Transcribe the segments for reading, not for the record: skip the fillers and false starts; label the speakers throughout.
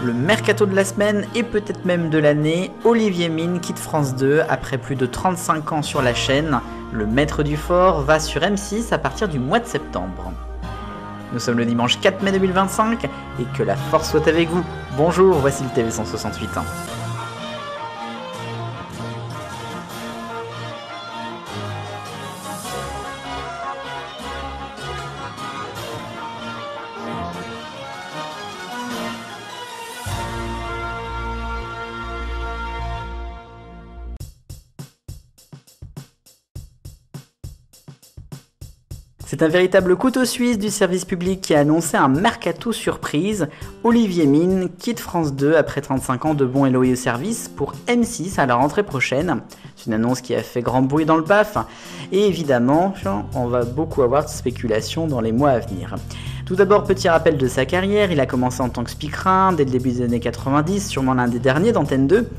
Speaker 1: Le mercato de la semaine et peut-être même de l'année, Olivier Mine quitte France 2 après plus de 35 ans sur la chaîne. Le maître du fort va sur M6 à partir du mois de septembre. Nous sommes le dimanche 4 mai 2025 et que la force soit avec vous. Bonjour, voici le TV 168. C'est un véritable couteau suisse du service public qui a annoncé un mercato surprise. Olivier Mine quitte France 2 après 35 ans de bons et loyaux services pour M6 à la rentrée prochaine. C'est une annonce qui a fait grand bruit dans le PAF et évidemment, on va beaucoup avoir de spéculations dans les mois à venir. Tout d'abord, petit rappel de sa carrière, il a commencé en tant que speakerin dès le début des années 90, sûrement l'un des derniers d'Antenne 2.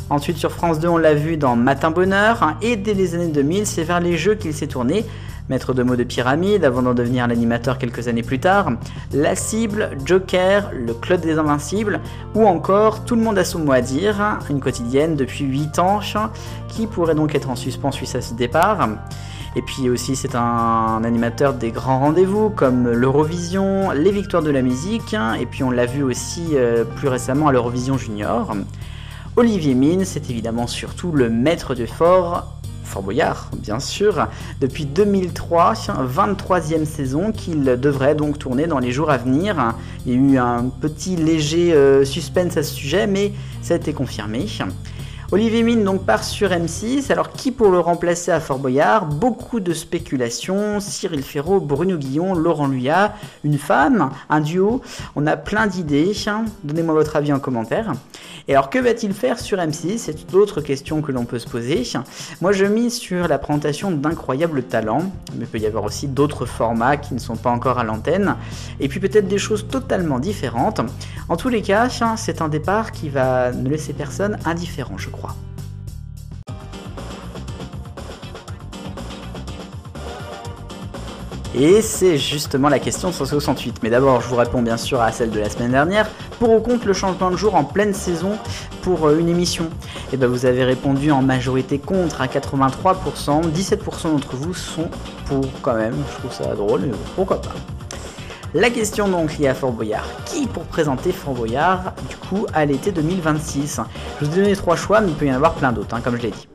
Speaker 1: Ensuite sur France 2, on l'a vu dans Matin Bonheur et dès les années 2000, c'est vers les jeux qu'il s'est tourné. Maître de mots de Pyramide avant d'en devenir l'animateur quelques années plus tard, La Cible, Joker, Le Club des Invincibles ou encore Tout le monde a son mot à dire, une quotidienne depuis 8 ans qui pourrait donc être en suspens suite à ce départ. Et puis aussi c'est un animateur des grands rendez-vous comme l'Eurovision, les victoires de la musique et puis on l'a vu aussi plus récemment à l'Eurovision Junior. Olivier Mine, c'est évidemment surtout le maître du fort Boyard, bien sûr, depuis 2003, 23e saison qu'il devrait donc tourner dans les jours à venir. Il y a eu un petit léger suspense à ce sujet, mais ça a été confirmé. Olivier Mine donc part sur M6, alors qui pour le remplacer à Fort Boyard? Beaucoup de spéculations, Cyril Ferraud, Bruno Guillon, Laurent Luyat, une femme, un duo, on a plein d'idées, donnez-moi votre avis en commentaire. Et alors que va-t-il faire sur M6? C'est une autre question que l'on peut se poser. Moi je mise sur la présentation d'incroyables talents, mais il peut y avoir aussi d'autres formats qui ne sont pas encore à l'antenne, et puis peut-être des choses totalement différentes. En tous les cas, c'est un départ qui va ne laisser personne indifférent, je crois. Et c'est justement la question 168. Mais d'abord, je vous réponds bien sûr à celle de la semaine dernière. Pour ou contre le changement de jour en pleine saison pour une émission? Et ben vous avez répondu en majorité contre à 83%. 17% d'entre vous sont pour quand même. Je trouve ça drôle, mais pourquoi pas. La question donc liée à Fort Boyard. Qui pour présenter Fort Boyard du coup à l'été 2026? Je vous ai donné 3 choix, mais il peut y en avoir plein d'autres, comme je l'ai dit.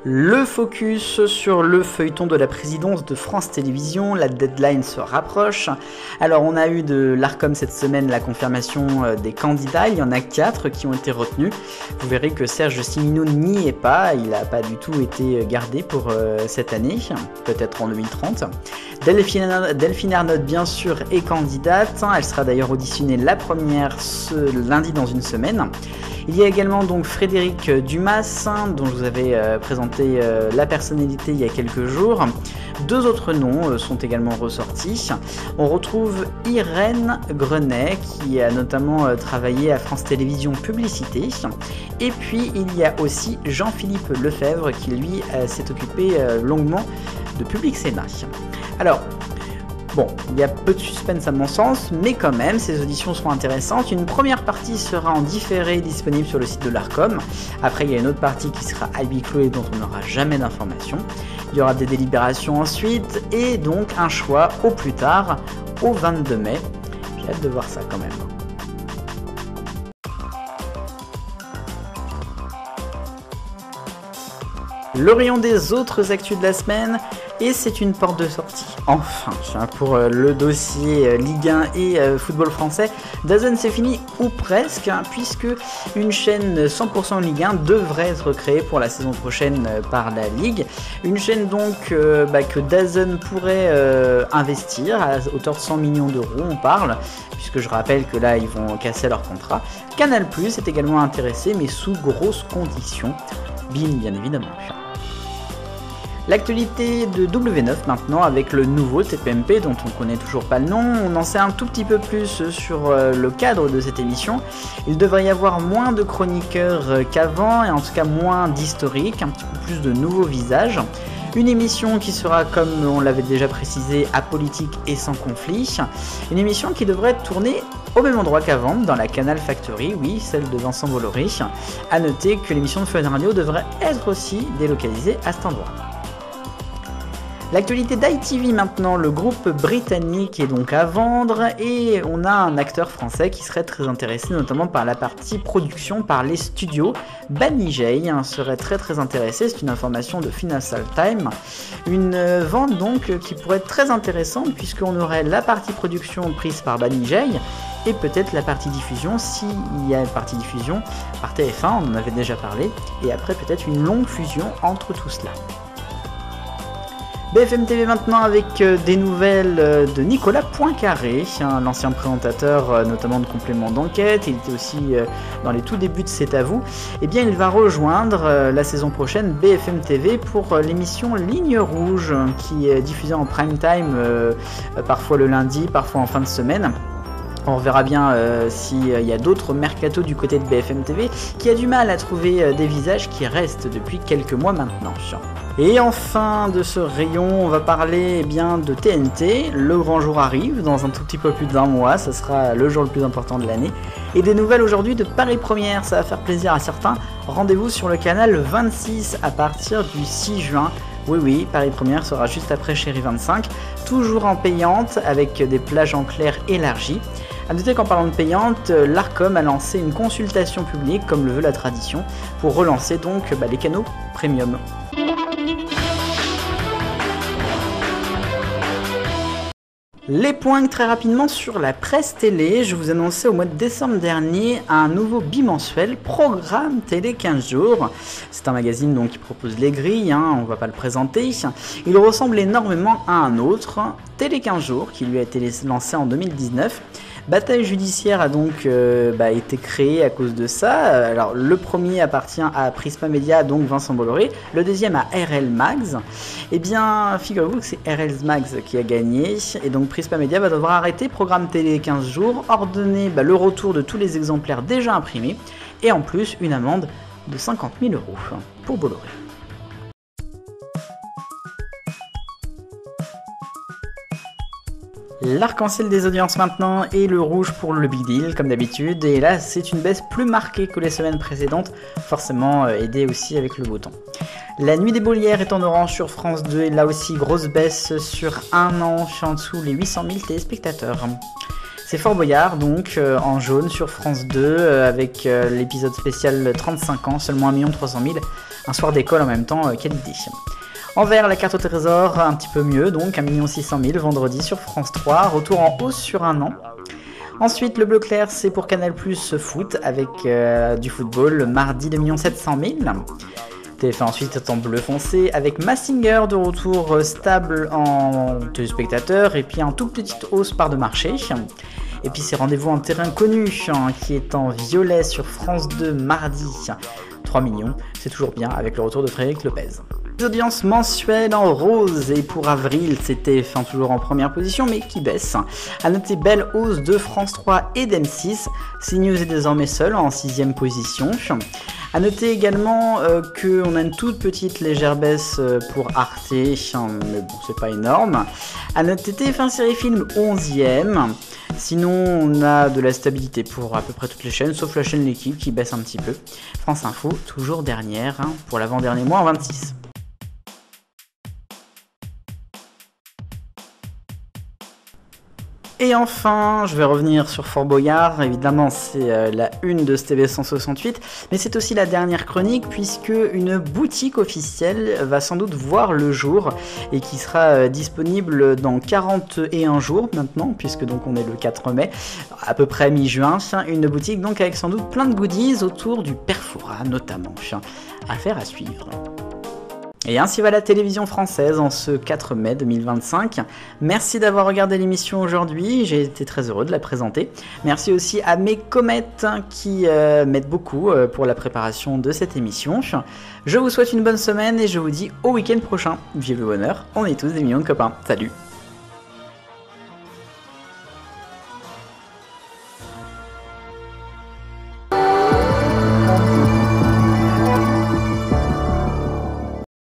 Speaker 1: Le focus sur le feuilleton de la présidence de France Télévisions, la deadline se rapproche. Alors on a eu de l'Arcom cette semaine la confirmation des candidats, il y en a 4 qui ont été retenus. Vous verrez que Serge Simenon n'y est pas, il n'a pas du tout été gardé pour cette année, peut-être en 2030. Delphine Ernotte bien sûr est candidate, elle sera d'ailleurs auditionnée la première ce lundi dans une semaine. Il y a également donc Frédéric Dumas, dont je vous avais présenté la personnalité il y a quelques jours. 2 autres noms sont également ressortis. On retrouve Irène Grenet, qui a notamment travaillé à France Télévisions Publicité. Et puis il y a aussi Jean-Philippe Lefebvre, qui lui s'est occupé longuement de Public Sénat. Alors, bon, il y a peu de suspense à mon sens, mais quand même, ces auditions seront intéressantes. Une première partie sera en différé disponible sur le site de l'Arcom. Après, il y a une autre partie qui sera à huis clos et dont on n'aura jamais d'informations. Il y aura des délibérations ensuite et donc un choix au plus tard, au 22 mai. J'ai hâte de voir ça quand même. Le rayon des autres actus de la semaine, et c'est une porte de sortie, enfin, pour le dossier Ligue 1 et football français. DAZN c'est fini, ou presque, puisque une chaîne 100% Ligue 1 devrait être créée pour la saison prochaine par la Ligue. Une chaîne donc que DAZN pourrait investir à hauteur de 100 millions d'euros, on parle, puisque je rappelle que là ils vont casser leur contrat. Canal+ est également intéressé, mais sous grosses conditions, bien évidemment. L'actualité de W9 maintenant avec le nouveau TPMP dont on connaît toujours pas le nom. On en sait un tout petit peu plus sur le cadre de cette émission. Il devrait y avoir moins de chroniqueurs qu'avant et en tout cas moins d'historiques, un petit peu plus de nouveaux visages. Une émission qui sera, comme on l'avait déjà précisé, apolitique et sans conflit. Une émission qui devrait tourner au même endroit qu'avant, dans la Canal Factory, oui, celle de Vincent Bolloré. A noter que l'émission de Fun Radio devrait être aussi délocalisée à cet endroit. L'actualité d'ITV maintenant, le groupe britannique est donc à vendre et on a un acteur français qui serait très intéressé notamment par la partie production, par les studios. Banijay serait très intéressé, c'est une information de Financial Times. Une vente donc qui pourrait être très intéressante puisqu'on aurait la partie production prise par Banijay et peut-être la partie diffusion, s'il y a une partie diffusion par TF1, on en avait déjà parlé, et après peut-être une longue fusion entre tout cela. BFM TV maintenant avec des nouvelles de Nicolas Poincaré, l'ancien présentateur notamment de compléments d'enquête, il était aussi dans les tout débuts de C'est à vous. Eh bien il va rejoindre la saison prochaine BFM TV pour l'émission Ligne Rouge qui est diffusée en prime time, parfois le lundi, parfois en fin de semaine. On verra bien s'il y a d'autres mercatos du côté de BFM TV qui a du mal à trouver des visages qui restent depuis quelques mois maintenant. Et enfin de ce rayon, on va parler bien de TNT. Le grand jour arrive dans un tout petit peu plus d'un mois, ce sera le jour le plus important de l'année. Et des nouvelles aujourd'hui de Paris Première, ça va faire plaisir à certains. Rendez-vous sur le canal 26 à partir du 6 juin. Oui, Paris Première sera juste après Chérie 25, toujours en payante avec des plages en clair élargies. A noter qu'en parlant de payante, l'Arcom a lancé une consultation publique, comme le veut la tradition, pour relancer donc les canaux premium. Les points très rapidement sur la presse télé, je vous annonçais au mois de décembre dernier un nouveau bimensuel, Programme Télé 15 jours. C'est un magazine donc qui propose les grilles, on va pas le présenter. Il ressemble énormément à un autre, Télé 15 jours, qui lui a été lancé en 2019. Bataille judiciaire a donc été créé à cause de ça. Alors le premier appartient à Prisma Media, donc Vincent Bolloré. Le deuxième à RL Mags. Eh bien, figurez-vous que c'est RL Mags qui a gagné. Et donc Prisma Media va devoir arrêter Programme Télé 15 jours, ordonner le retour de tous les exemplaires déjà imprimés. Et en plus, une amende de 50 000 € pour Bolloré. L'arc-en-ciel des audiences maintenant et le rouge pour le Big Deal comme d'habitude, et là c'est une baisse plus marquée que les semaines précédentes, forcément aidée aussi avec le beau temps. La nuit des Bollières est en orange sur France 2 et là aussi grosse baisse sur un an, en dessous les 800 000 téléspectateurs. C'est Fort Boyard donc en jaune sur France 2 avec l'épisode spécial 35 ans, seulement 1 300 000, un soir d'école en même temps, quelle idée. En vert, la carte au trésor, un petit peu mieux, donc 1 600 000 vendredi sur France 3, retour en hausse sur un an. Ensuite, le bleu clair, c'est pour Canal+ Foot avec du football, le mardi 2 700 000. TF1 ensuite est en bleu foncé avec Massinger de retour stable en téléspectateurs et puis un tout petite hausse part de marché. Et puis c'est Rendez-vous en terrain connu qui est en violet sur France 2 mardi. 3 millions, c'est toujours bien avec le retour de Frédéric Lopez. Les audiences mensuelles en rose et pour avril c'était toujours en première position mais qui baisse. A noter belle hausse de France 3 et d'M6, CNews est désormais seul en 6ème position. A noter également qu'on a une toute petite légère baisse pour Arte, mais bon c'est pas énorme. A noter TF1 Série Film 11ème. Sinon, on a de la stabilité pour à peu près toutes les chaînes, sauf la chaîne L'équipe qui baisse un petit peu. France Info, toujours dernière, pour l'avant-dernier mois en 26. Et enfin, je vais revenir sur Fort Boyard, évidemment c'est la une de STV 168, mais c'est aussi la dernière chronique puisque une boutique officielle va sans doute voir le jour et qui sera disponible dans 41 jours maintenant, puisque donc on est le 4 mai, à peu près mi-juin, une boutique donc avec sans doute plein de goodies autour du Perfora notamment, affaire à suivre. Et ainsi va la télévision française en ce 4 mai 2025. Merci d'avoir regardé l'émission aujourd'hui, j'ai été très heureux de la présenter. Merci aussi à mes comètes qui m'aident beaucoup pour la préparation de cette émission. Je vous souhaite une bonne semaine et je vous dis au week-end prochain. Vive le bonheur, on est tous des millions de copains. Salut!